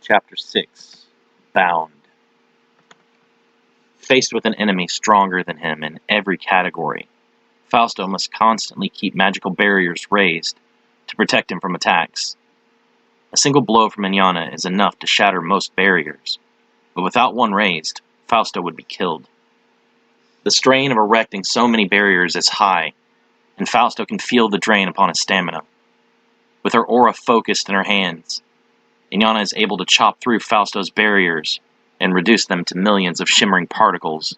Chapter 6. Bound. Faced with an enemy stronger than him in every category, Fausto must constantly keep magical barriers raised to protect him from attacks. A single blow from Inyana is enough to shatter most barriers, but without one raised, Fausto would be killed. The strain of erecting so many barriers is high, and Fausto can feel the drain upon his stamina. With her aura focused in her hands, Inyana is able to chop through Fausto's barriers and reduce them to millions of shimmering particles.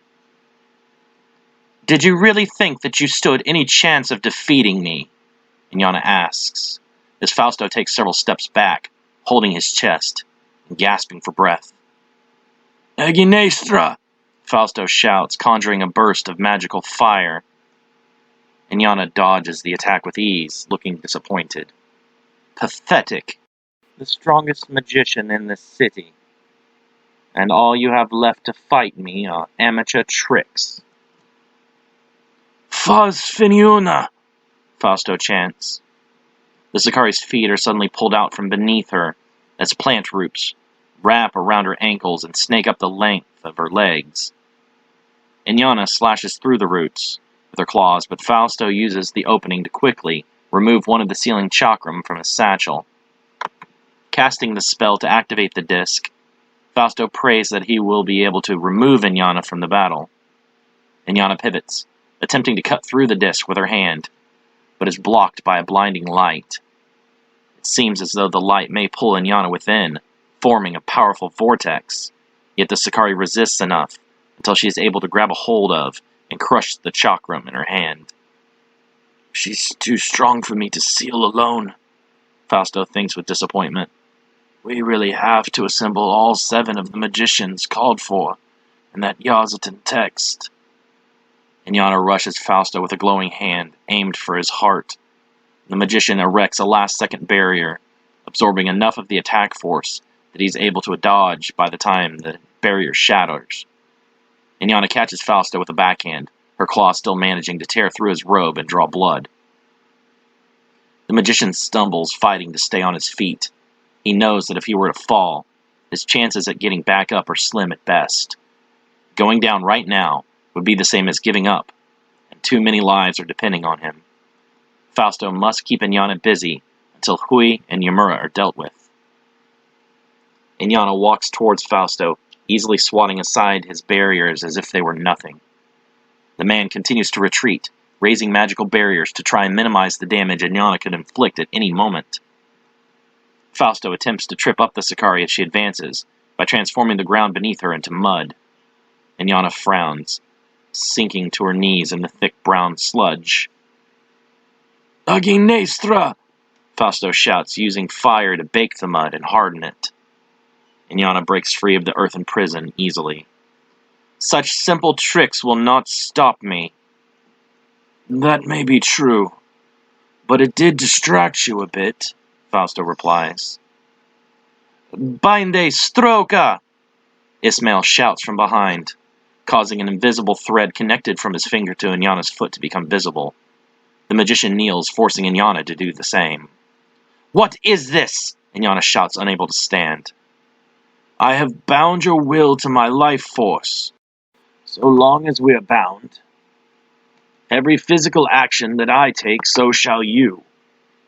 "Did you really think that you stood any chance of defeating me?" Inyana asks, as Fausto takes several steps back, holding his chest and gasping for breath. "Aginestra!" Fausto shouts, conjuring a burst of magical fire. Inyana dodges the attack with ease, looking disappointed. "Pathetic. The strongest magician in this city. And all you have left to fight me are amateur tricks." "Faz Finiuna!" Fausto chants. The Sakari's feet are suddenly pulled out from beneath her as plant roots wrap around her ankles and snake up the length of her legs. Inyana slashes through the roots with her claws, but Fausto uses the opening to quickly remove one of the sealing chakram from his satchel. Casting the spell to activate the disc, Fausto prays that he will be able to remove Inyana from the battle. Inyana pivots, attempting to cut through the disc with her hand, but is blocked by a blinding light. It seems as though the light may pull Inyana within, forming a powerful vortex, yet the Sakari resists enough until she is able to grab a hold of and crush the chakram in her hand. "She's too strong for me to seal alone," Fausto thinks with disappointment. "We really have to assemble all 7 of the magicians called for in that Yazatan text." Inyana rushes Fausto with a glowing hand, aimed for his heart. The magician erects a last-second barrier, absorbing enough of the attack force that he's able to dodge by the time the barrier shatters. Inyana catches Fausto with a backhand, her claw still managing to tear through his robe and draw blood. The magician stumbles, fighting to stay on his feet. He knows that if he were to fall, his chances at getting back up are slim at best. Going down right now would be the same as giving up, and too many lives are depending on him. Fausto must keep Inyana busy until Hui and Yamura are dealt with. Inyana walks towards Fausto, easily swatting aside his barriers as if they were nothing. The man continues to retreat, raising magical barriers to try and minimize the damage Inyana could inflict at any moment. Fausto attempts to trip up the Sakari as she advances, by transforming the ground beneath her into mud. Inyana frowns, sinking to her knees in the thick brown sludge. "Aginestra!" Fausto shouts, using fire to bake the mud and harden it. Inyana breaks free of the earthen prison easily. "Such simple tricks will not stop me." "That may be true, but it did distract you a bit," Fausto replies. "Binde stroka!" Ismail shouts from behind, causing an invisible thread connected from his finger to Inyana's foot to become visible. The magician kneels, forcing Inyana to do the same. "What is this?" Inyana shouts, unable to stand. "I have bound your will to my life force. So long as we are bound, every physical action that I take, so shall you.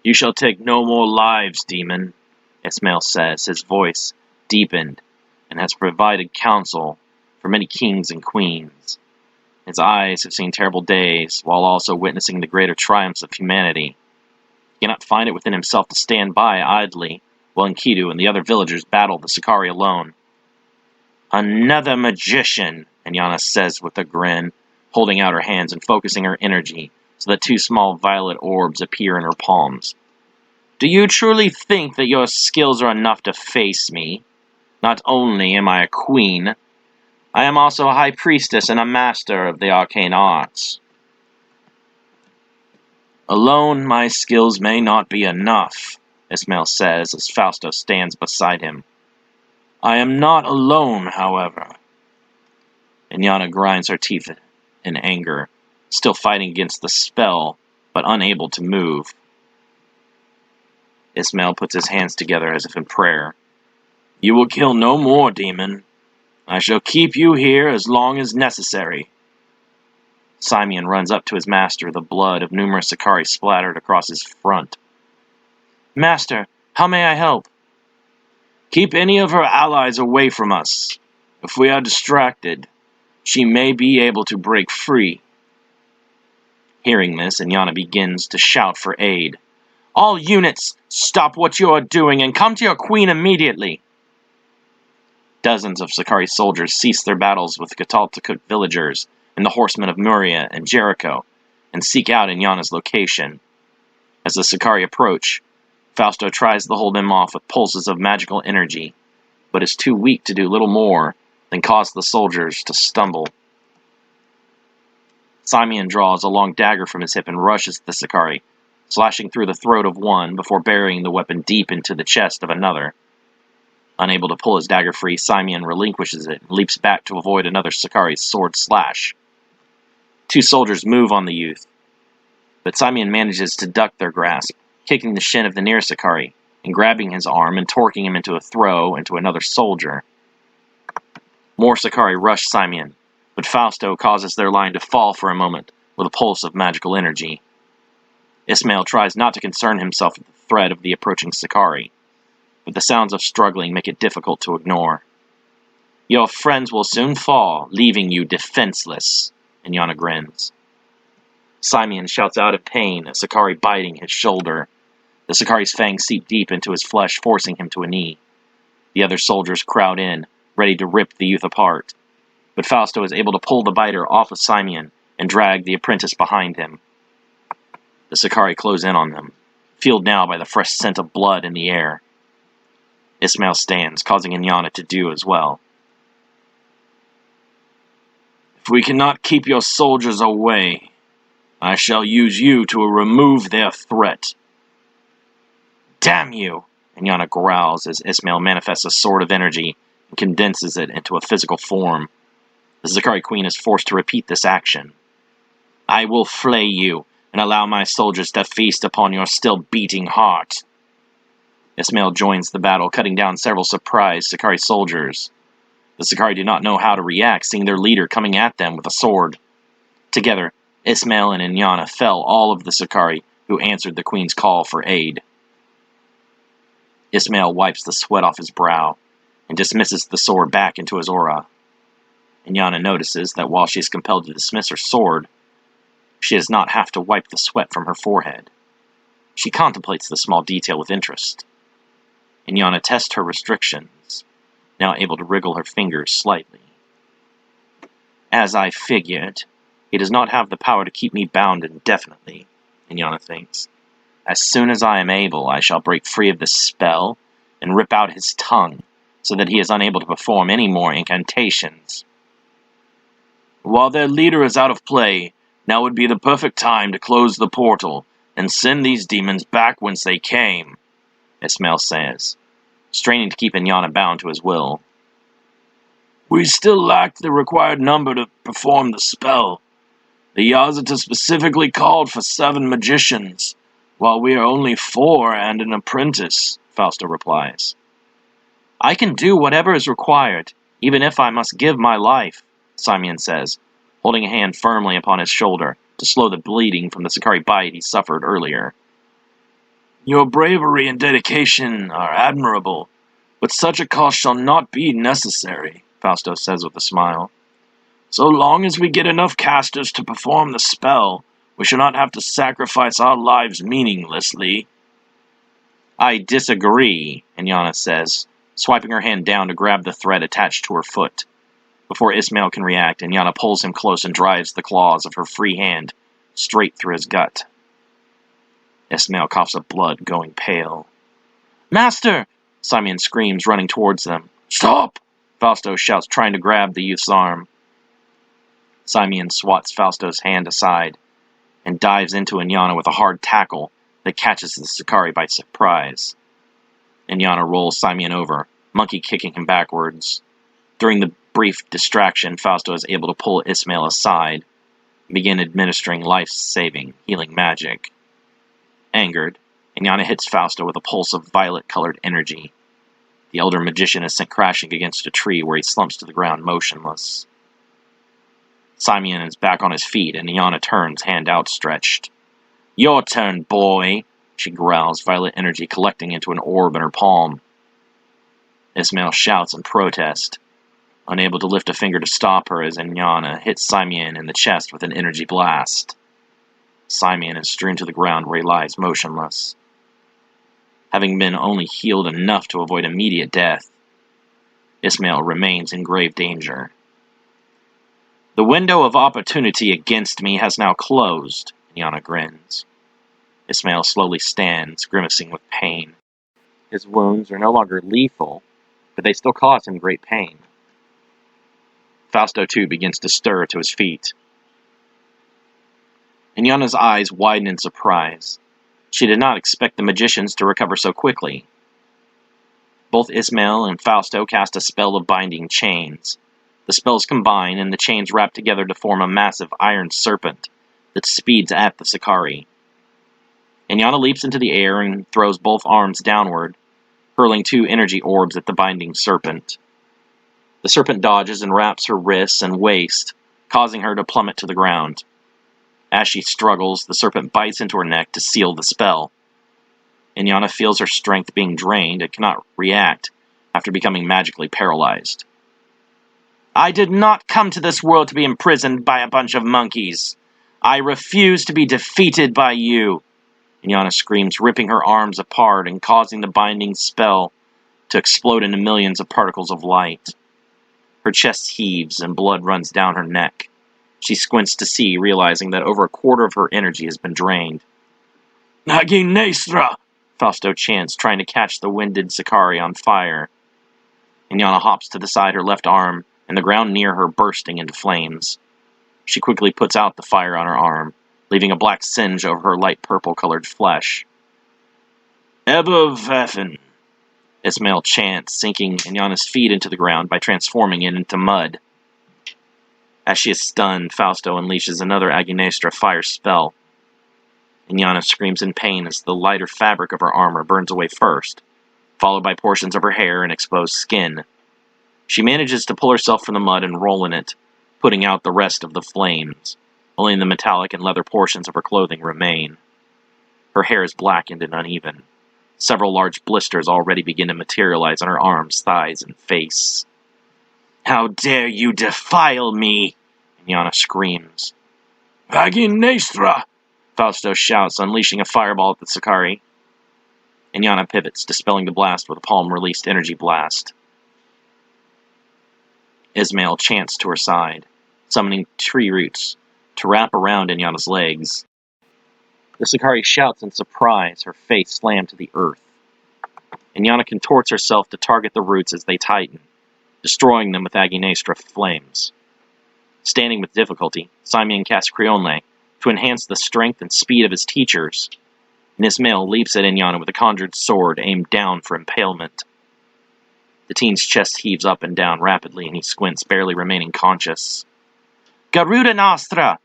You shall take no more lives, demon," Ismail says, his voice deepened, and has provided counsel for many kings and queens. His eyes have seen terrible days, while also witnessing the greater triumphs of humanity. He cannot find it within himself to stand by idly, while Enkidu and the other villagers battle the Sakari alone. "Another magician," Inyana says with a grin, holding out her hands and focusing her energy so that 2 small violet orbs appear in her palms. "Do you truly think that your skills are enough to face me? Not only am I a queen, I am also a high priestess and a master of the arcane arts. Alone, my skills may not be enough," Ismail says as Fausto stands beside him. "I am not alone, however." Inyana grinds her teeth in anger, still fighting against the spell, but unable to move. Ismail puts his hands together as if in prayer. You will kill no more, demon. I shall keep you here as long as necessary. Simeon runs up to his master, the blood of numerous Sicarii splattered across his front. Master, how may I help? Keep any of her allies away from us. If we are distracted, she may be able to break free. Hearing this, Inyana begins to shout for aid. All units, stop what you are doing and come to your queen immediately. Dozens of Sicarii soldiers cease their battles with Gataltakut villagers and the horsemen of Muria and Jericho, and seek out Inyana's location. As the Sicarii approach, Fausto tries to hold them off with pulses of magical energy, but is too weak to do little more than cause the soldiers to stumble. Simeon draws a long dagger from his hip and rushes at the Sicarii, slashing through the throat of one before burying the weapon deep into the chest of another. Unable to pull his dagger free, Simeon relinquishes it and leaps back to avoid another Sicarii's sword slash. Two soldiers move on the youth, but Simeon manages to duck their grasp, kicking the shin of the nearest Sicarii and grabbing his arm and torquing him into a throw into another soldier. More Sicarii rush Simeon, but Fausto causes their line to fall for a moment with a pulse of magical energy. Ismail tries not to concern himself with the threat of the approaching Sicarii, but the sounds of struggling make it difficult to ignore. Your friends will soon fall, leaving you defenseless, Inyana grins. Simeon shouts out in pain, a Sicarii biting his shoulder. The Sicarii's fangs seep deep into his flesh, forcing him to a knee. The other soldiers crowd in, ready to rip the youth apart, but Fausto is able to pull the biter off of Simeon and drag the apprentice behind him. The Sicarii close in on them, fueled now by the fresh scent of blood in the air. Ismail stands, causing Inyana to do as well. If we cannot keep your soldiers away, I shall use you to remove their threat. Damn you! Inyana growls as Ismail manifests a sword of energy and condenses it into a physical form. The Sicarii queen is forced to repeat this action. I will flay you and allow my soldiers to feast upon your still beating heart. Ismail joins the battle, cutting down several surprised Sicarii soldiers. The Sicarii do not know how to react, seeing their leader coming at them with a sword. Together, Ismail and Inyana fell all of the Sicarii who answered the queen's call for aid. Ismail wipes the sweat off his brow and dismisses the sword back into his aura. Inyana notices that while she is compelled to dismiss her sword, she does not have to wipe the sweat from her forehead. She contemplates the small detail with interest. Inyana tests her restrictions, now able to wriggle her fingers slightly. As I figured, he does not have the power to keep me bound indefinitely, Inyana thinks. As soon as I am able, I shall break free of this spell and rip out his tongue, so that he is unable to perform any more incantations. While their leader is out of play, now would be the perfect time to close the portal and send these demons back whence they came, Ismail says, straining to keep Inyana bound to his will. We still lack the required number to perform the spell. The Yazata specifically called for 7 magicians, while we are only 4 and an apprentice, Fausto replies. I can do whatever is required, even if I must give my life, Simeon says, holding a hand firmly upon his shoulder to slow the bleeding from the Sicarii bite he suffered earlier. Your bravery and dedication are admirable, but such a cost shall not be necessary, Fausto says with a smile. So long as we get enough casters to perform the spell, we shall not have to sacrifice our lives meaninglessly. I disagree, Inyana says, swiping her hand down to grab the thread attached to her foot. Before Ismail can react, Inyana pulls him close and drives the claws of her free hand straight through his gut. Ismail coughs up blood, going pale. Master! Simeon screams, running towards them. Stop! Fausto shouts, trying to grab the youth's arm. Simeon swats Fausto's hand aside and dives into Inyana with a hard tackle that catches the Sicarii by surprise. Inyana rolls Simeon over, monkey kicking him backwards. During the brief distraction, Fausto is able to pull Ismail aside and begin administering life-saving, healing magic. Angered, Inyana hits Fausto with a pulse of violet-colored energy. The elder magician is sent crashing against a tree where he slumps to the ground motionless. Simeon is back on his feet, and Iana turns, hand outstretched. "Your turn, boy," she growls, violet energy collecting into an orb in her palm. Ismail shouts in protest, unable to lift a finger to stop her as Iana hits Simeon in the chest with an energy blast. Simeon is strewn to the ground where he lies motionless, having been only healed enough to avoid immediate death. Ismail remains in grave danger. "The window of opportunity against me has now closed," Iana grins. Ismail slowly stands, grimacing with pain. His wounds are no longer lethal, but they still cause him great pain. Fausto, too, begins to stir to his feet. Iana's eyes widen in surprise. She did not expect the magicians to recover so quickly. Both Ismail and Fausto cast a spell of binding chains. The spells combine, and the chains wrap together to form a massive iron serpent that speeds at the Sicarii. Iana leaps into the air and throws both arms downward, hurling 2 energy orbs at the binding serpent. The serpent dodges and wraps her wrists and waist, causing her to plummet to the ground. As she struggles, the serpent bites into her neck to seal the spell. Iana feels her strength being drained and cannot react after becoming magically paralyzed. "I did not come to this world to be imprisoned by a bunch of monkeys. I refuse to be defeated by you," Iana screams, ripping her arms apart and causing the binding spell to explode into millions of particles of light. Her chest heaves and blood runs down her neck. She squints to see, realizing that over a quarter of her energy has been drained. "Aginestra!" Fausto chants, trying to catch the winded Sicarii on fire. Iana hops to the side, her left arm, and the ground near her bursting into flames. She quickly puts out the fire on her arm, leaving a black singe over her light purple-colored flesh. "Eberwerfen!" Ismail chants, sinking Iana's feet into the ground by transforming it into mud. As she is stunned, Fausto unleashes another Aginestra fire spell. Iana screams in pain as the lighter fabric of her armor burns away first, followed by portions of her hair and exposed skin. She manages to pull herself from the mud and roll in it, putting out the rest of the flames. Only the metallic and leather portions of her clothing remain. Her hair is blackened and uneven. Several large blisters already begin to materialize on her arms, thighs, and face. "How dare you defile me!" Iana screams. "Aginestra!" Fausto shouts, unleashing a fireball at the Sicarii. Iana pivots, dispelling the blast with a palm-released energy blast. Ismail chants to her side, summoning tree roots to wrap around Iana's legs. The Sicarii shouts in surprise, her face slammed to the earth. Iana contorts herself to target the roots as they tighten, destroying them with Aginestra flames. Standing with difficulty, Simeon casts Creonle to enhance the strength and speed of his teachers, and Ismail leaps at Iana with a conjured sword aimed down for impalement. The teen's chest heaves up and down rapidly, and he squints, barely remaining conscious. "Garuda Nostra!"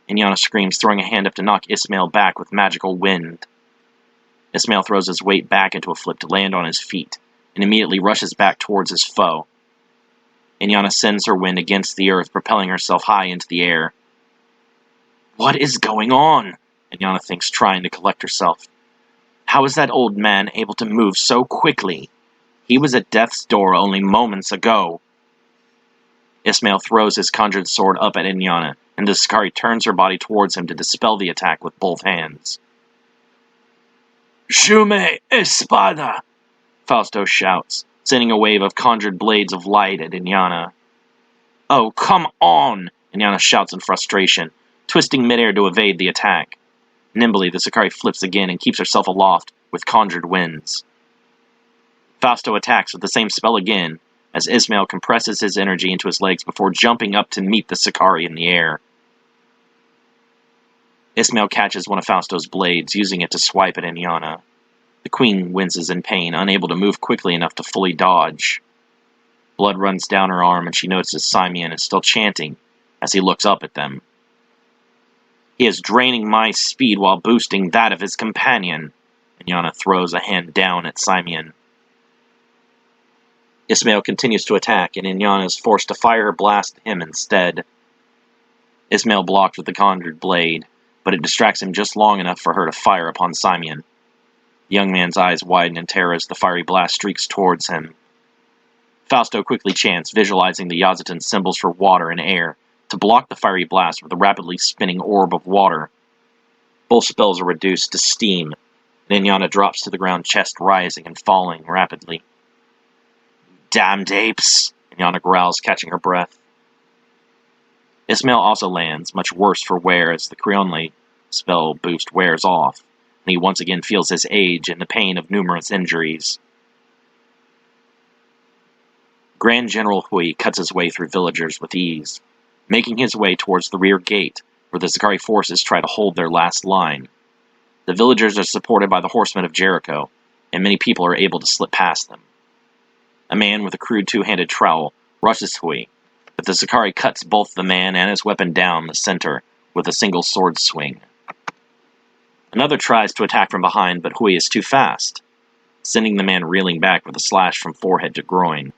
Iana screams, throwing a hand up to knock Ismail back with magical wind. Ismail throws his weight back into a flip to land on his feet, and immediately rushes back towards his foe. Iana sends her wind against the earth, propelling herself high into the air. "What is going on?" Iana thinks, trying to collect herself. "How is that old man able to move so quickly? He was at death's door only moments ago." Ismail throws his conjured sword up at Iana, and the Sicarii turns her body towards him to dispel the attack with both hands. "Shume espada!" Fausto shouts, sending a wave of conjured blades of light at Iana. "Oh, come on!" Iana shouts in frustration, twisting midair to evade the attack. Nimbly, the Sicarii flips again and keeps herself aloft with conjured winds. Fausto attacks with the same spell again, as Ismail compresses his energy into his legs before jumping up to meet the Sicarii in the air. Ismail catches one of Fausto's blades, using it to swipe at Iana. The queen winces in pain, unable to move quickly enough to fully dodge. Blood runs down her arm, and she notices Simeon is still chanting as he looks up at them. "He is draining my speed while boosting that of his companion." Iana throws a hand down at Simeon. Ismail continues to attack, and Inyana is forced to fire her blast at him instead. Ismail blocked with the conjured blade, but it distracts him just long enough for her to fire upon Simeon. The young man's eyes widen in terror as the fiery blast streaks towards him. Fausto quickly chants, visualizing the Yazatan's symbols for water and air, to block the fiery blast with a rapidly spinning orb of water. Both spells are reduced to steam, and Inyana drops to the ground, chest rising and falling rapidly. "Damned apes!" Inyana growls, catching her breath. Ismail also lands, much worse for wear as the Creonle spell boost wears off, and he once again feels his age and the pain of numerous injuries. Grand General Hui cuts his way through villagers with ease, making his way towards the rear gate, where the Zakari forces try to hold their last line. The villagers are supported by the horsemen of Jericho, and many people are able to slip past them. A man with a crude two-handed trowel rushes Hui, but the Zakari cuts both the man and his weapon down the center with a single sword swing. Another tries to attack from behind, but Hui is too fast, sending the man reeling back with a slash from forehead to groin.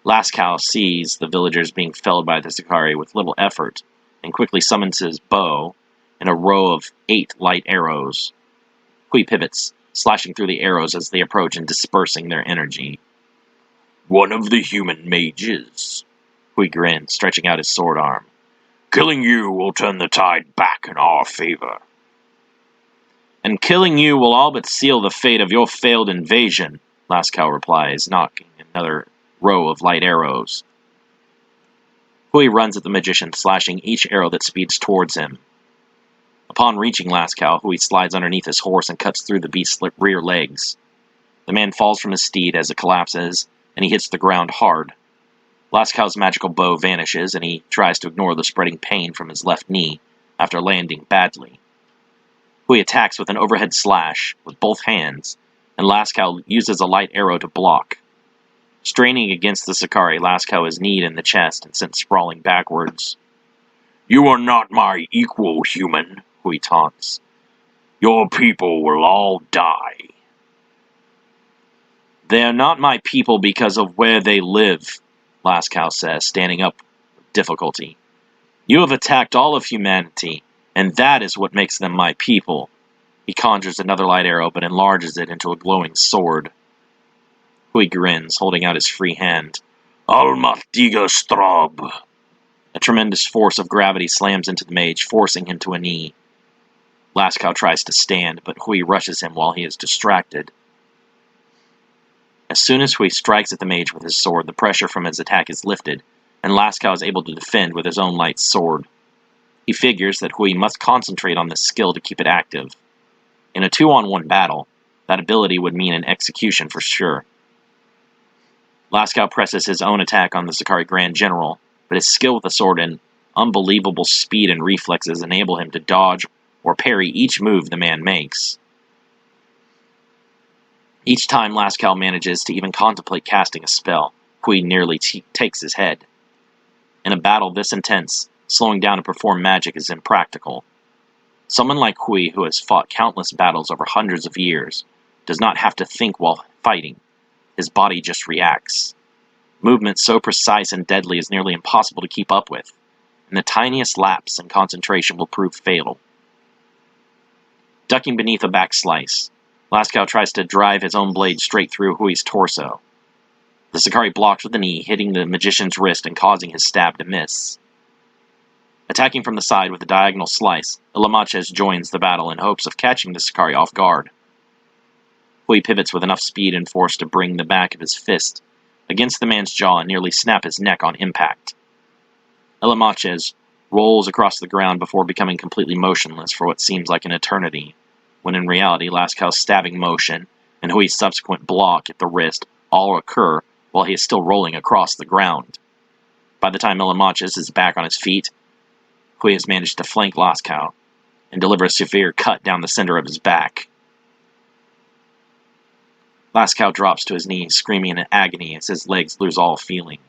Lascaux sees the villagers being felled by the Zakari with little effort, and quickly summons his bow and a row of 8 light arrows. Hui pivots, slashing through the arrows as they approach and dispersing their energy. "One of the human mages," Hui grinned, stretching out his sword arm. "Killing you will turn the tide back in our favor." "And killing you will all but seal the fate of your failed invasion," Lascaux replies, knocking another row of light arrows. Hui runs at the magician, slashing each arrow that speeds towards him. Upon reaching Lascaux, Hui slides underneath his horse and cuts through the beast's rear legs. The man falls from his steed as it collapses, and he hits the ground hard. Lascaux's magical bow vanishes, and he tries to ignore the spreading pain from his left knee after landing badly. Hui attacks with an overhead slash with both hands, and Lascaux uses a light arrow to block. Straining against the Zakari, Lascaux is kneed in the chest and sent sprawling backwards. "You are not my equal, human," Hui taunts. "Your people will all die." "They are not my people because of where they live," Lascaux says, standing up with difficulty. "You have attacked all of humanity, and that is what makes them my people." He conjures another light arrow, but enlarges it into a glowing sword. Hui grins, holding out his free hand. "Almachtiger Straub." A tremendous force of gravity slams into the mage, forcing him to a knee. Lascaux tries to stand, but Hui rushes him while he is distracted. As soon as Hui strikes at the mage with his sword, the pressure from his attack is lifted, and Lascaux is able to defend with his own light sword. He figures that Hui must concentrate on this skill to keep it active. In a 2-on-1 battle, that ability would mean an execution for sure. Lascaux presses his own attack on the Zakari Grand General, but his skill with the sword and unbelievable speed and reflexes enable him to dodge or parry each move the man makes. Each time Lascaux manages to even contemplate casting a spell, Hui nearly takes his head. In a battle this intense, slowing down to perform magic is impractical. Someone like Hui, who has fought countless battles over hundreds of years, does not have to think while fighting. His body just reacts. Movement so precise and deadly is nearly impossible to keep up with, and the tiniest lapse in concentration will prove fatal. Ducking beneath a back slice, Lascaux tries to drive his own blade straight through Hui's torso. The Zakari blocks with the knee, hitting the magician's wrist and causing his stab to miss. Attacking from the side with a diagonal slice, Ilamaches joins the battle in hopes of catching the Zakari off guard. Hui pivots with enough speed and force to bring the back of his fist against the man's jaw and nearly snap his neck on impact. Ilamaches rolls across the ground before becoming completely motionless for what seems like an eternity, when in reality Lascaux's stabbing motion and Hui's subsequent block at the wrist all occur while he is still rolling across the ground. By the time Ilamaches is back on his feet, Hui has managed to flank Lascaux and deliver a severe cut down the center of his back. Lascaux drops to his knees, screaming in agony as his legs lose all feeling.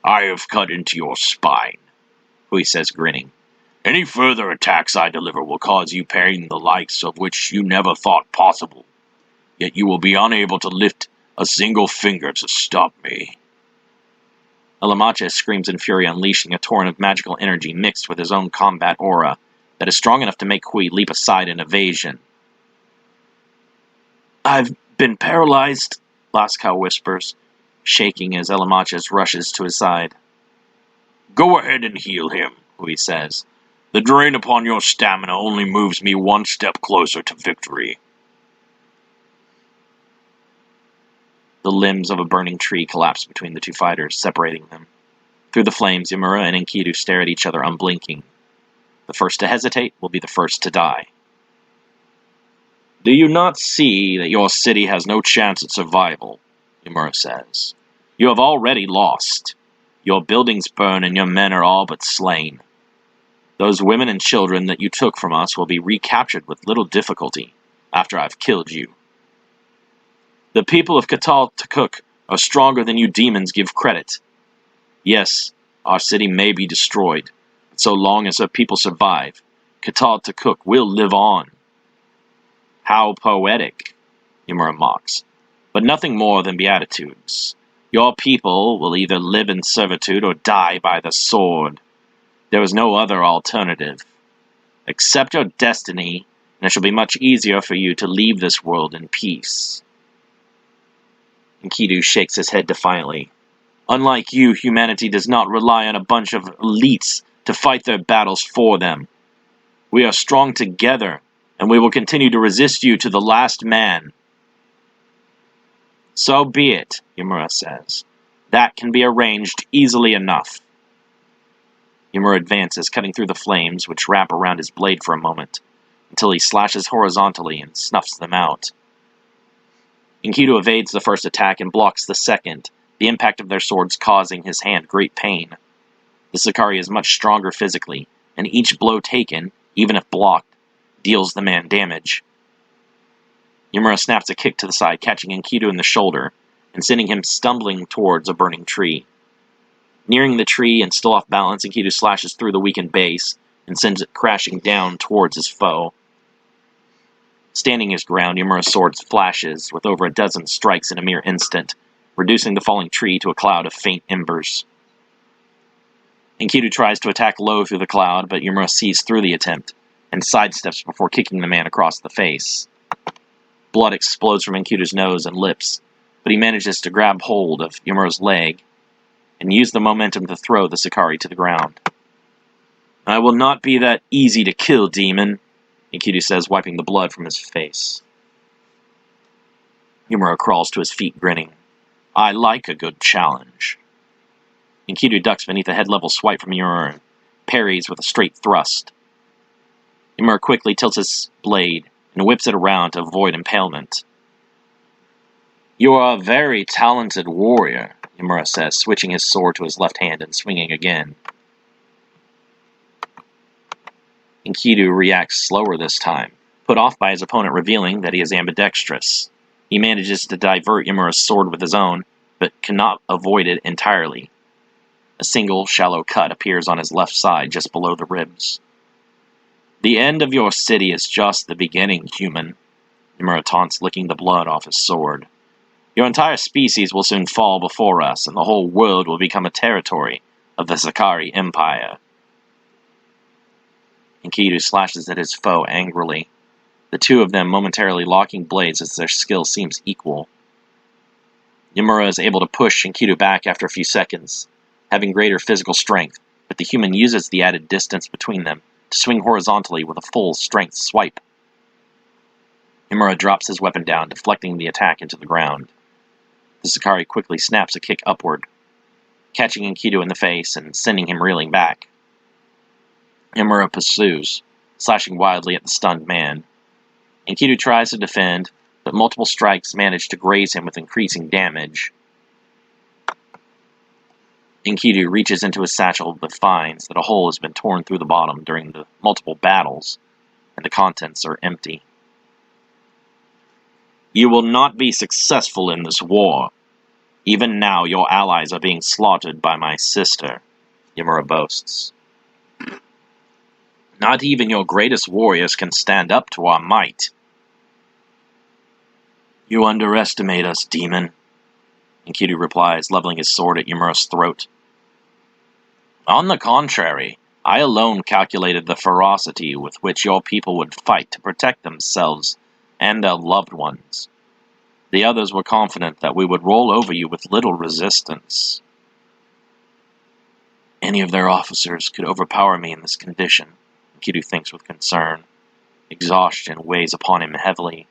"I have cut into your spine," Hui says, grinning. "Any further attacks I deliver will cause you pain the likes of which you never thought possible. Yet you will be unable to lift a single finger to stop me. Alamache screams in fury, unleashing a torrent of magical energy mixed with his own combat aura that is strong enough to make Kui leap aside in evasion. I've been paralyzed, Lascaux whispers, shaking as Alamache rushes to his side. Go ahead and heal him, Kui says. The drain upon your stamina only moves me one step closer to victory. The limbs of a burning tree collapse between the two fighters, separating them. Through the flames, Yamura and Enkidu stare at each other unblinking. The first to hesitate will be the first to die. Do you not see that your city has no chance at survival? Yamura says. You have already lost. Your buildings burn and your men are all but slain. Those women and children that you took from us will be recaptured with little difficulty after I've killed you. The people of Katal Takuk are stronger than you demons give credit. Yes, our city may be destroyed, but so long as her people survive, Katal Takuk will live on. How poetic, Yamura mocks, but nothing more than beatitudes. Your people will either live in servitude or die by the sword. There is no other alternative. Accept your destiny, and it shall be much easier for you to leave this world in peace. Enkidu shakes his head defiantly. Unlike you, humanity does not rely on a bunch of elites to fight their battles for them. We are strong together, and we will continue to resist you to the last man. So be it, Yamura says. That can be arranged easily enough. Yamura advances, cutting through the flames, which wrap around his blade for a moment, until he slashes horizontally and snuffs them out. Enkidu evades the first attack and blocks the second, the impact of their swords causing his hand great pain. The Sakari is much stronger physically, and each blow taken, even if blocked, deals the man damage. Yamura snaps a kick to the side, catching Enkidu in the shoulder, and sending him stumbling towards a burning tree. Nearing the tree and still off balance, Enkidu slashes through the weakened base and sends it crashing down towards his foe. Standing his ground, Yamura's sword flashes with over a dozen strikes in a mere instant, reducing the falling tree to a cloud of faint embers. Enkidu tries to attack low through the cloud, but Yamura sees through the attempt and sidesteps before kicking the man across the face. Blood explodes from Enkidu's nose and lips, but he manages to grab hold of Yamura's leg and use the momentum to throw the Sakari to the ground. I will not be that easy to kill, demon, Enkidu says, wiping the blood from his face. Yamura crawls to his feet, grinning. I like a good challenge. Enkidu ducks beneath a head-level swipe from Yamura and parries with a straight thrust. Yamura quickly tilts his blade and whips it around to avoid impalement. You are a very talented warrior, Yamura says, switching his sword to his left hand and swinging again. Enkidu reacts slower this time, put off by his opponent revealing that he is ambidextrous. He manages to divert Yamura's sword with his own, but cannot avoid it entirely. A single, shallow cut appears on his left side, just below the ribs. The end of your city is just the beginning, human, Yamura taunts, licking the blood off his sword. Your entire species will soon fall before us, and the whole world will become a territory of the Sakari Empire. Enkidu slashes at his foe angrily, the two of them momentarily locking blades as their skill seems equal. Yamura is able to push Enkidu back after a few seconds, having greater physical strength, but the human uses the added distance between them to swing horizontally with a full-strength swipe. Yamura drops his weapon down, deflecting the attack into the ground. The Sakari quickly snaps a kick upward, catching Enkidu in the face and sending him reeling back. Yamura pursues, slashing wildly at the stunned man. Enkidu tries to defend, but multiple strikes manage to graze him with increasing damage. Enkidu reaches into his satchel but finds that a hole has been torn through the bottom during the multiple battles, and the contents are empty. You will not be successful in this war. Even now your allies are being slaughtered by my sister, Yamura boasts. Not even your greatest warriors can stand up to our might. You underestimate us, demon, Enkidu replies, leveling his sword at Yamura's throat. On the contrary, I alone calculated the ferocity with which your people would fight to protect themselves and their loved ones. The others were confident that we would roll over you with little resistance. Any of their officers could overpower me in this condition, Enkidu thinks with concern. Exhaustion weighs upon him heavily.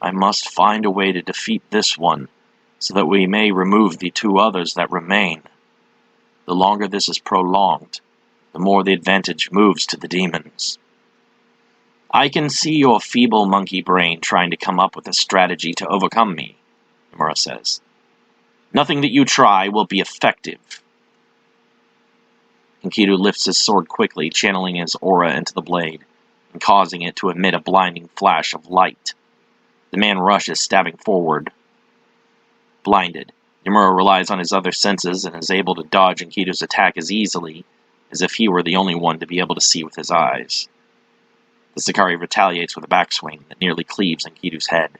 I must find a way to defeat this one, so that we may remove the two others that remain. The longer this is prolonged, the more the advantage moves to the demons. I can see your feeble monkey brain trying to come up with a strategy to overcome me, Yamura says. Nothing that you try will be effective. Enkidu lifts his sword quickly, channeling his aura into the blade, and causing it to emit a blinding flash of light. The man rushes, stabbing forward. Blinded, Yamura relies on his other senses and is able to dodge Enkidu's attack as easily as if he were the only one to be able to see with his eyes. The Sicarii retaliates with a backswing that nearly cleaves Enkidu's head.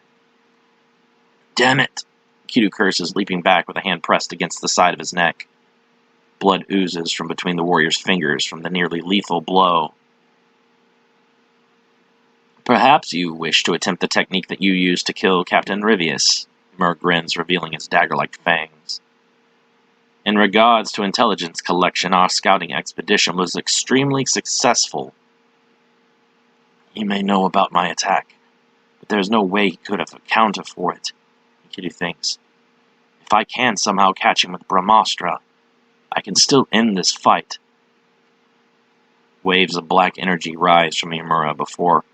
Damn it! Enkidu curses, leaping back with a hand pressed against the side of his neck. Blood oozes from between the warrior's fingers from the nearly lethal blow. Perhaps you wish to attempt the technique that you used to kill Captain Rivius, Yamura grins, revealing his dagger-like fangs. In regards to intelligence collection, our scouting expedition was extremely successful. He may know about my attack, but there's no way he could have accounted for it, Enkidu thinks. If I can somehow catch him with Brahmastra, I can still end this fight. Waves of black energy rise from Yamura before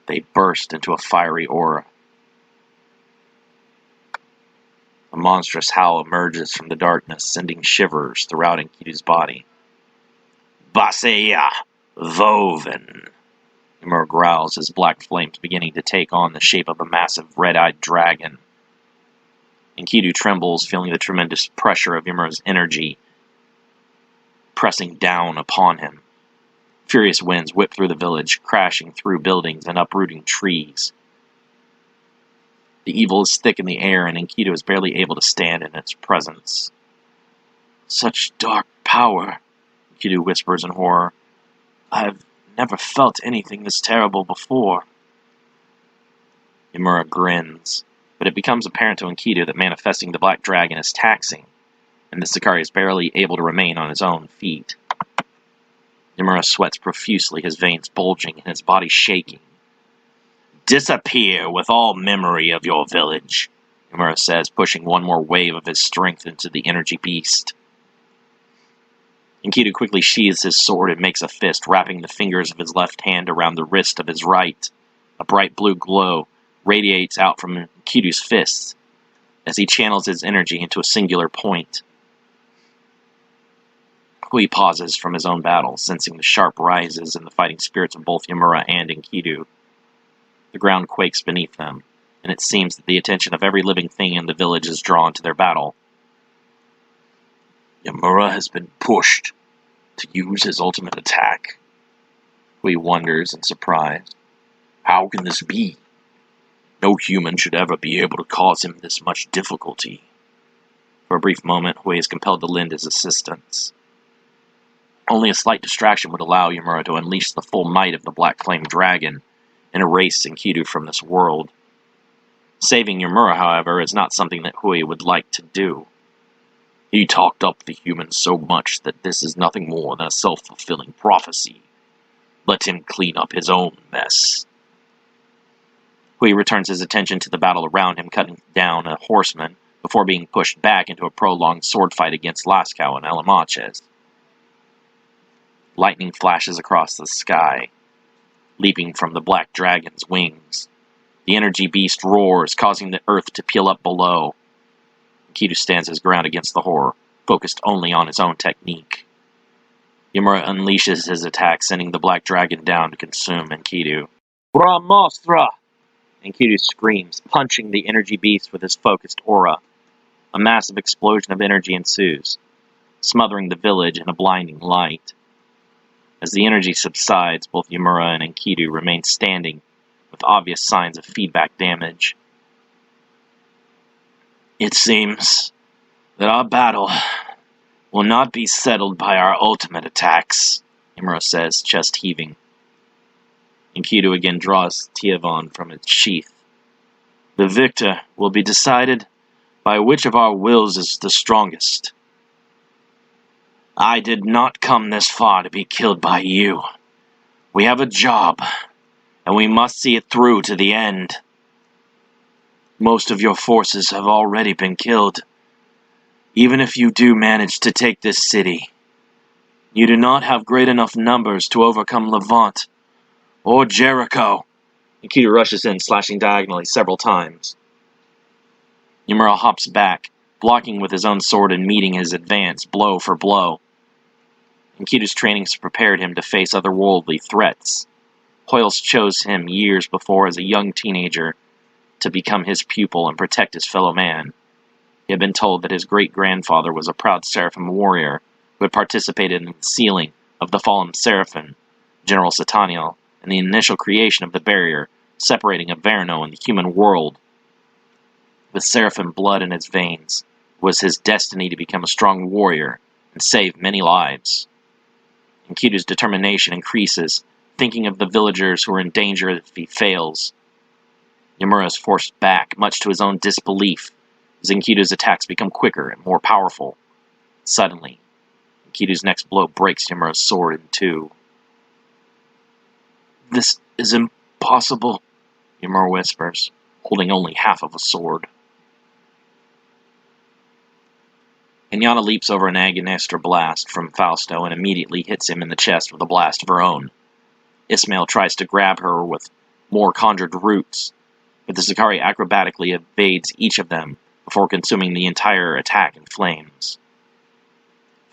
they burst into a fiery aura. A monstrous howl emerges from the darkness, sending shivers throughout Enkidu's body. Baseya Voven, Yamura growls, his black flames beginning to take on the shape of a massive red-eyed dragon. Enkidu trembles, feeling the tremendous pressure of Yamura's energy pressing down upon him. Furious winds whip through the village, crashing through buildings and uprooting trees. The evil is thick in the air, and Enkidu is barely able to stand in its presence. Such dark power, Enkidu whispers in horror. I've never felt anything this terrible before. Yamura grins, but it becomes apparent to Enkidu that manifesting the black dragon is taxing, and the Sicarii is barely able to remain on his own feet. Yamura sweats profusely, his veins bulging and his body shaking. Disappear with all memory of your village, Yamura says, pushing one more wave of his strength into the energy beast. Enkidu quickly sheathes his sword and makes a fist, wrapping the fingers of his left hand around the wrist of his right. A bright blue glow radiates out from Enkidu's fists as he channels his energy into a singular point. Hui pauses from his own battle, sensing the sharp rises in the fighting spirits of both Yamura and Enkidu. The ground quakes beneath them, and it seems that the attention of every living thing in the village is drawn to their battle. Yamura has been pushed to use his ultimate attack. Hui wonders in surprise. How can this be? No human should ever be able to cause him this much difficulty. For a brief moment, Hui is compelled to lend his assistance. Only a slight distraction would allow Yamura to unleash the full might of the Black Flame Dragon and erase Enkidu from this world. Saving Yamura, however, is not something that Hui would like to do. He talked up the humans so much that this is nothing more than a self-fulfilling prophecy. Let him clean up his own mess. Hui returns his attention to the battle around him, cutting down a horseman before being pushed back into a prolonged sword fight against Lascaux and Alamaches. Lightning flashes across the sky, leaping from the black dragon's wings. The energy beast roars, causing the earth to peel up below. Enkidu stands his ground against the horror, focused only on his own technique. Yamura unleashes his attack, sending the black dragon down to consume Enkidu. Brahmastra! Enkidu screams, punching the energy beast with his focused aura. A massive explosion of energy ensues, smothering the village in a blinding light. As the energy subsides, both Yamura and Enkidu remain standing, with obvious signs of feedback damage. It seems that our battle will not be settled by our ultimate attacks, Imra says, chest heaving. Enkidu again draws Tiavon from its sheath. The victor will be decided by which of our wills is the strongest. I did not come this far to be killed by you. We have a job, and we must see it through to the end. Most of your forces have already been killed. Even if you do manage to take this city, you do not have great enough numbers to overcome Levant or Jericho. Enkidu rushes in, slashing diagonally several times. Ymir hops back, blocking with his own sword and meeting his advance blow for blow. Enkidu's training has prepared him to face otherworldly threats. Hoyles chose him years before as a young teenager to become his pupil and protect his fellow man. He had been told that his great-grandfather was a proud Seraphim warrior who had participated in the sealing of the fallen Seraphim, General Sataniel, and the initial creation of the barrier separating Averno and the human world. With Seraphim blood in his veins, it was his destiny to become a strong warrior and save many lives. Enkidu's determination increases, thinking of the villagers who are in danger if he fails. Ymir is forced back, much to his own disbelief, as Enkidu's attacks become quicker and more powerful. Suddenly, Enkidu's next blow breaks Ymir's sword in two. "This is impossible," Ymir whispers, holding only half of a sword. Inyana leaps over an Agonistra blast from Fausto and immediately hits him in the chest with a blast of her own. Ismail tries to grab her with more conjured roots, but the Zakari acrobatically evades each of them before consuming the entire attack in flames.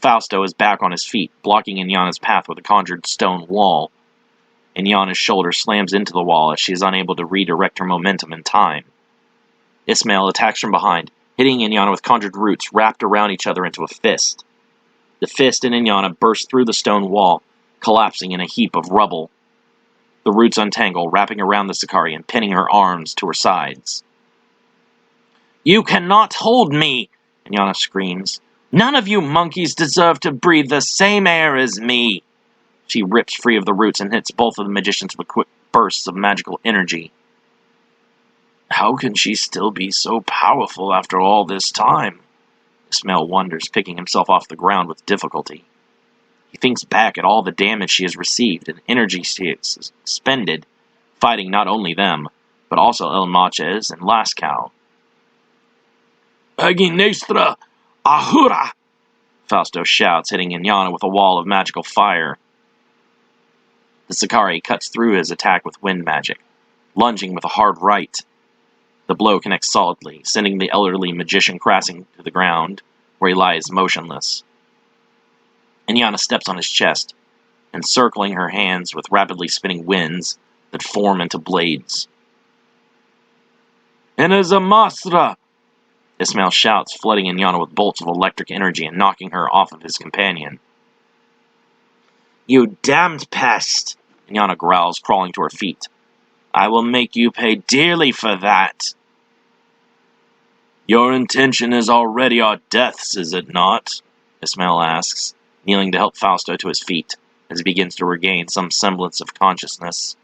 Fausto is back on his feet, blocking Inyana's path with a conjured stone wall. Inyana's shoulder slams into the wall as she is unable to redirect her momentum in time. Ismail attacks from behind, hitting Inyana with conjured roots wrapped around each other into a fist. The fist in Inyana burst through the stone wall, collapsing in a heap of rubble. The roots untangle, wrapping around the Zakari and pinning her arms to her sides. "You cannot hold me!" Inyana screams. "None of you monkeys deserve to breathe the same air as me!" She rips free of the roots and hits both of the magicians with quick bursts of magical energy. How can she still be so powerful after all this time? Ismail wonders, picking himself off the ground with difficulty. He thinks back at all the damage she has received and energy she has expended, fighting not only them, but also El Maches and Lascaux. "Aginestra! Ahura!" Fausto shouts, hitting Inyana with a wall of magical fire. The Zakari cuts through his attack with wind magic, lunging with a hard right. The blow connects solidly, sending the elderly magician crashing to the ground, where he lies motionless. Inyana steps on his chest, encircling her hands with rapidly spinning winds that form into blades. "Enezamasra!" Ismail shouts, flooding Inyana with bolts of electric energy and knocking her off of his companion. "You damned pest!" Inyana growls, crawling to her feet. "I will make you pay dearly for that!" "Your intention is already our deaths, is it not?" Ismail asks, kneeling to help Fausto to his feet, as he begins to regain some semblance of consciousness.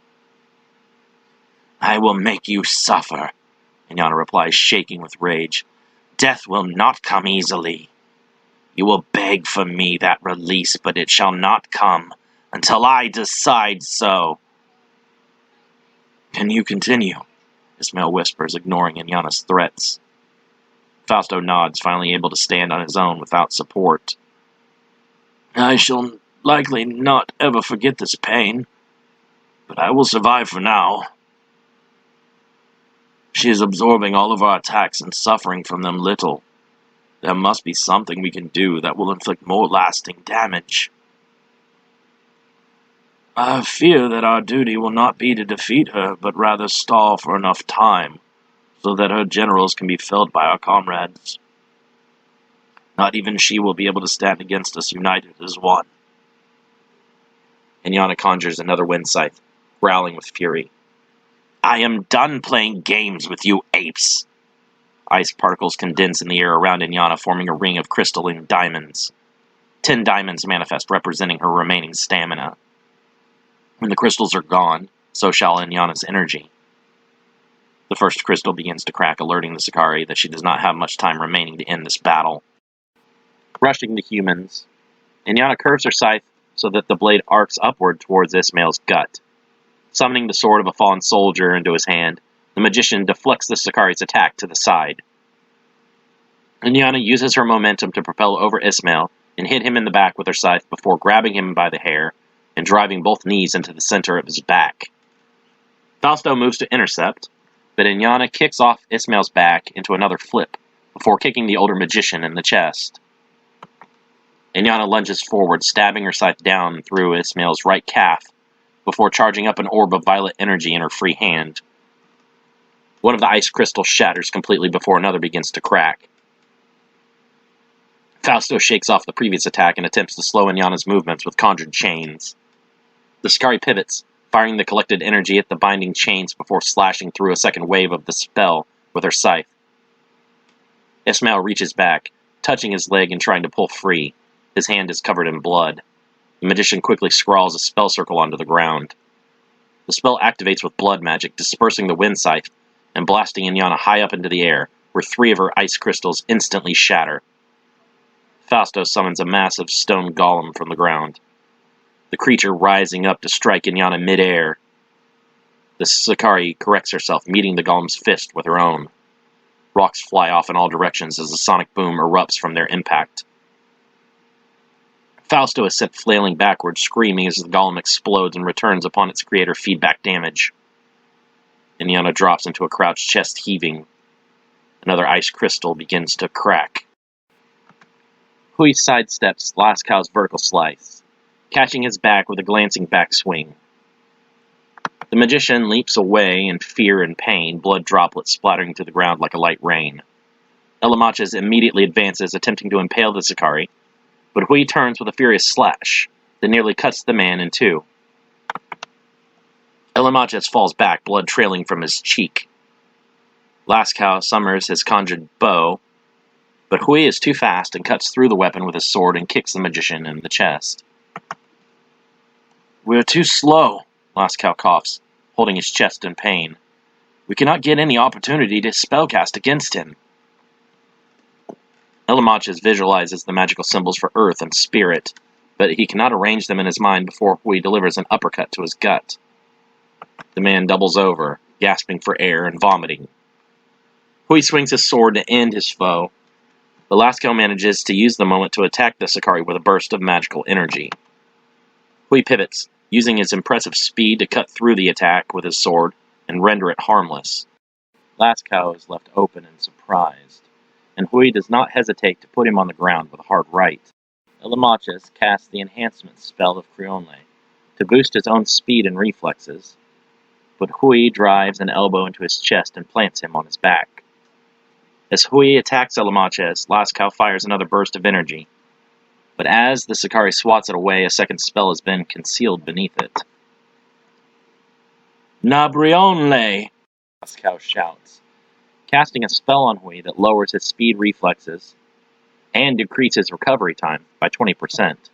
"I will make you suffer," Inyana replies, shaking with rage. "Death will not come easily. You will beg for me that release, but it shall not come until I decide so." "Can you continue?" Ismail whispers, ignoring Inyana's threats. Fausto nods, finally able to stand on his own without support. "I shall likely not ever forget this pain, but I will survive for now. She is absorbing all of our attacks and suffering from them little. There must be something we can do that will inflict more lasting damage. I fear that our duty will not be to defeat her, but rather stall for enough time, so that her generals can be felled by our comrades. Not even she will be able to stand against us united as one." Inyana conjures another wind scythe, growling with fury. "I am done playing games with you apes." Ice particles condense in the air around Inyana, forming a ring of crystalline diamonds. 10 diamonds manifest, representing her remaining stamina. When the crystals are gone, so shall Inyana's energy. The first crystal begins to crack, alerting the Sicarii that she does not have much time remaining to end this battle. Rushing the humans, Inyana curves her scythe so that the blade arcs upward towards Ismail's gut. Summoning the sword of a fallen soldier into his hand, the magician deflects the Sicarii's attack to the side. Inyana uses her momentum to propel over Ismail and hit him in the back with her scythe before grabbing him by the hair and driving both knees into the center of his back. Fausto moves to intercept, but Inyana kicks off Ismail's back into another flip before kicking the older magician in the chest. Inyana lunges forward, stabbing her scythe down through Ismail's right calf before charging up an orb of violet energy in her free hand. One of the ice crystals shatters completely before another begins to crack. Fausto shakes off the previous attack and attempts to slow Inyana's movements with conjured chains. The Sicarii pivots, firing the collected energy at the binding chains before slashing through a second wave of the spell with her scythe. Ismail reaches back, touching his leg and trying to pull free. His hand is covered in blood. The magician quickly scrawls a spell circle onto the ground. The spell activates with blood magic, dispersing the wind scythe and blasting Inyana high up into the air, where 3 of her ice crystals instantly shatter. Fausto summons a massive stone golem from the ground, the creature rising up to strike Inyana mid-air. The Sicarii corrects herself, meeting the golem's fist with her own. Rocks fly off in all directions as a sonic boom erupts from their impact. Fausto is sent flailing backwards, screaming as the golem explodes and returns upon its creator feedback damage. Inyana drops into a crouch, chest heaving. Another ice crystal begins to crack. Hui sidesteps Lascau's vertical slice, catching his back with a glancing backswing. The magician leaps away in fear and pain, blood droplets splattering to the ground like a light rain. Elamaches immediately advances, attempting to impale the Sicarii, but Hui turns with a furious slash that nearly cuts the man in two. Elamaches falls back, blood trailing from his cheek. Lascau summons his conjured bow, but Hui is too fast and cuts through the weapon with his sword and kicks the magician in the chest. "We're too slow," Lascau coughs, holding his chest in pain. "We cannot get any opportunity to spellcast against him." Elamaches visualizes the magical symbols for earth and spirit, but he cannot arrange them in his mind before Hui delivers an uppercut to his gut. The man doubles over, gasping for air and vomiting. Hui swings his sword to end his foe, but Lascau manages to use the moment to attack the Sicarii with a burst of magical energy. Hui pivots, using his impressive speed to cut through the attack with his sword and render it harmless. Lascau is left open and surprised, and Hui does not hesitate to put him on the ground with a hard right. Elamaches casts the enhancement spell of Creonle to boost his own speed and reflexes, but Hui drives an elbow into his chest and plants him on his back. As Hui attacks Elamaches, Lascau fires another burst of energy, but as the Sicarii swats it away, a second spell has been concealed beneath it. "Nabrionle!" Lascau shouts, casting a spell on Hui that lowers his speed reflexes and decreases recovery time by 20%.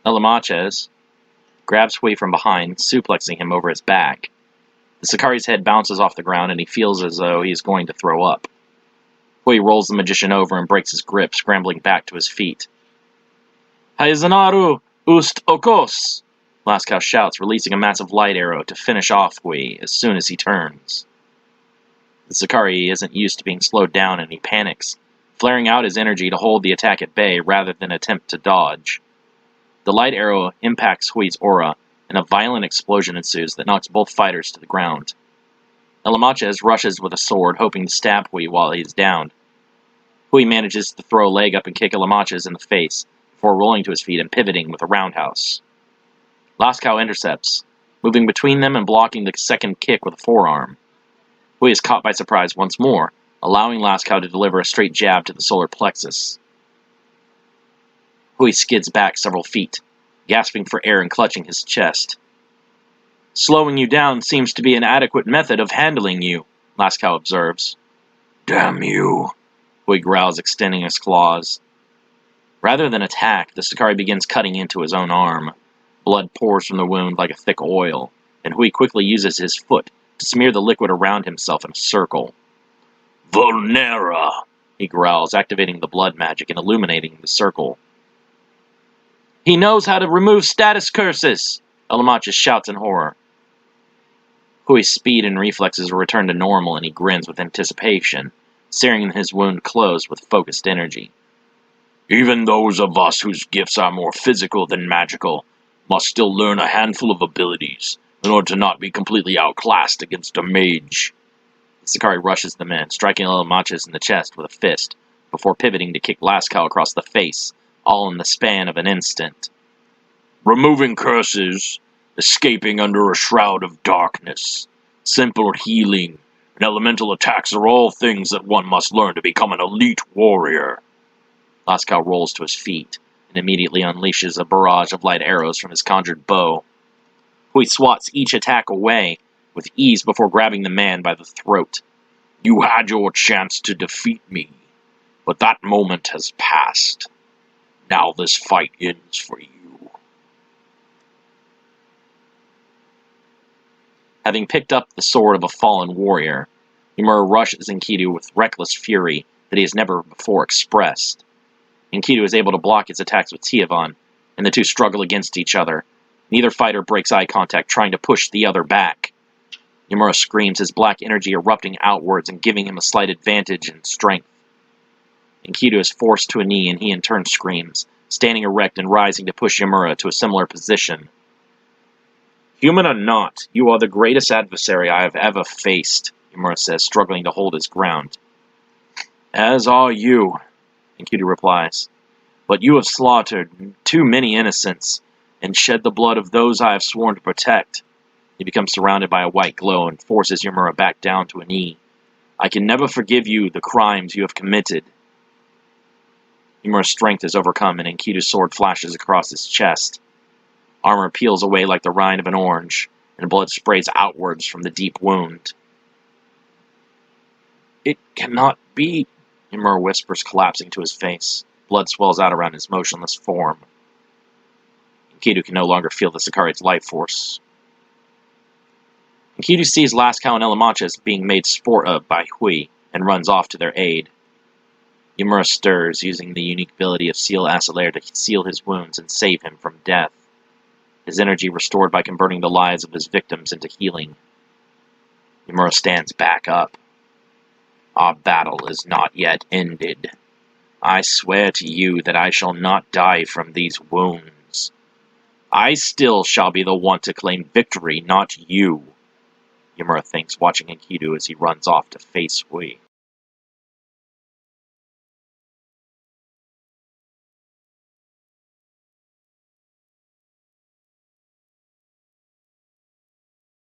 Elamaches grabs Hui from behind, suplexing him over his back. The Sicarii's head bounces off the ground and he feels as though he is going to throw up. Hui rolls the magician over and breaks his grip, scrambling back to his feet. "Haizanaru ust okos!" Lascau shouts, releasing a massive light arrow to finish off Hui as soon as he turns. The Sicarii isn't used to being slowed down and he panics, flaring out his energy to hold the attack at bay rather than attempt to dodge. The light arrow impacts Hui's aura, and a violent explosion ensues that knocks both fighters to the ground. Elamaches rushes with a sword, hoping to stab Hui while he is downed. Hui manages to throw a leg up and kick Elamaches in the face, before rolling to his feet and pivoting with a roundhouse. Lascau intercepts, moving between them and blocking the second kick with a forearm. Hui is caught by surprise once more, allowing Lascau to deliver a straight jab to the solar plexus. Hui skids back several feet, gasping for air and clutching his chest. Slowing you down seems to be an adequate method of handling you, Lascow observes. Damn you, Hui growls, extending his claws. Rather than attack, the Sakari begins cutting into his own arm. Blood pours from the wound like a thick oil, and Hui quickly uses his foot to smear the liquid around himself in a circle. Vulnera, he growls, activating the blood magic and illuminating the circle. He knows how to remove status curses, Elamacha shouts in horror. Hui's speed and reflexes return to normal, and he grins with anticipation, searing his wound closed with focused energy. Even those of us whose gifts are more physical than magical must still learn a handful of abilities in order to not be completely outclassed against a mage. The Sakari rushes them in, striking Elamacha in the chest with a fist, before pivoting to kick Lascow across the face, all in the span of an instant. Removing curses, escaping under a shroud of darkness, simple healing, and elemental attacks are all things that one must learn to become an elite warrior. Lascow rolls to his feet and immediately unleashes a barrage of light arrows from his conjured bow. Hui swats each attack away with ease before grabbing the man by the throat. You had your chance to defeat me, but that moment has passed. Now this fight ends for you. Having picked up the sword of a fallen warrior, Ymura rushes Enkidu with reckless fury that he has never before expressed. Enkidu is able to block his attacks with Tiavan, and the two struggle against each other. Neither fighter breaks eye contact, trying to push the other back. Ymura screams, his black energy erupting outwards and giving him a slight advantage in strength. Enkidu is forced to a knee, and he in turn screams, standing erect and rising to push Ymura to a similar position. Human or not, you are the greatest adversary I have ever faced, Ymura says, struggling to hold his ground. As are you, Enkidu replies. But you have slaughtered too many innocents, and shed the blood of those I have sworn to protect. He becomes surrounded by a white glow and forces Ymura back down to a knee. I can never forgive you the crimes you have committed. Ymura's strength is overcome, and Enkidu's sword flashes across his chest. Armor peels away like the rind of an orange, and blood sprays outwards from the deep wound. It cannot be, Ymura whispers, collapsing to his face. Blood swells out around his motionless form. Enkidu can no longer feel the Sakari's life force. Enkidu sees Lascow and Elamacha as being made sport of by Hui, and runs off to their aid. Ymura stirs, using the unique ability of Seal Acelair to seal his wounds and save him from death. His energy restored by converting the lives of his victims into healing. Ymura stands back up. Our battle is not yet ended. I swear to you that I shall not die from these wounds. I still shall be the one to claim victory, not you, Ymura thinks, watching Enkidu as he runs off to face Hui.